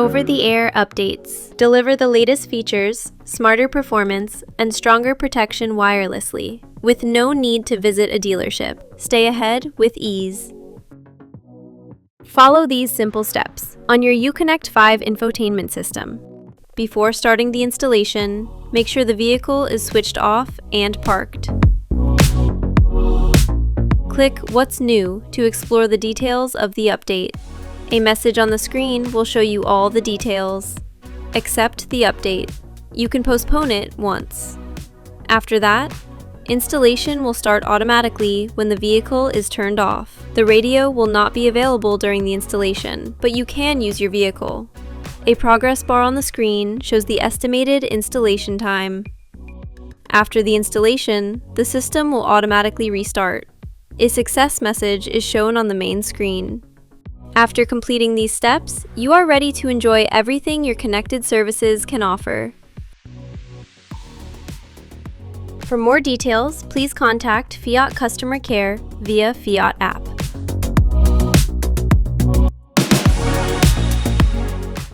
Over-the-air updates deliver the latest features, smarter performance, and stronger protection wirelessly, with no need to visit a dealership. Stay ahead with ease. Follow these simple steps on your Uconnect 5 infotainment system. Before starting the installation, make sure the vehicle is switched off and parked. Click What's New to explore the details of the update. A message on the screen will show you all the details. Accept the update. You can postpone it once. After that, installation will start automatically when the vehicle is turned off. The radio will not be available during the installation, but you can use your vehicle. A progress bar on the screen shows the estimated installation time. After the installation, the system will automatically restart. A success message is shown on the main screen. After completing these steps, you are ready to enjoy everything your connected services can offer. For more details, please contact Fiat Customer Care via Fiat app.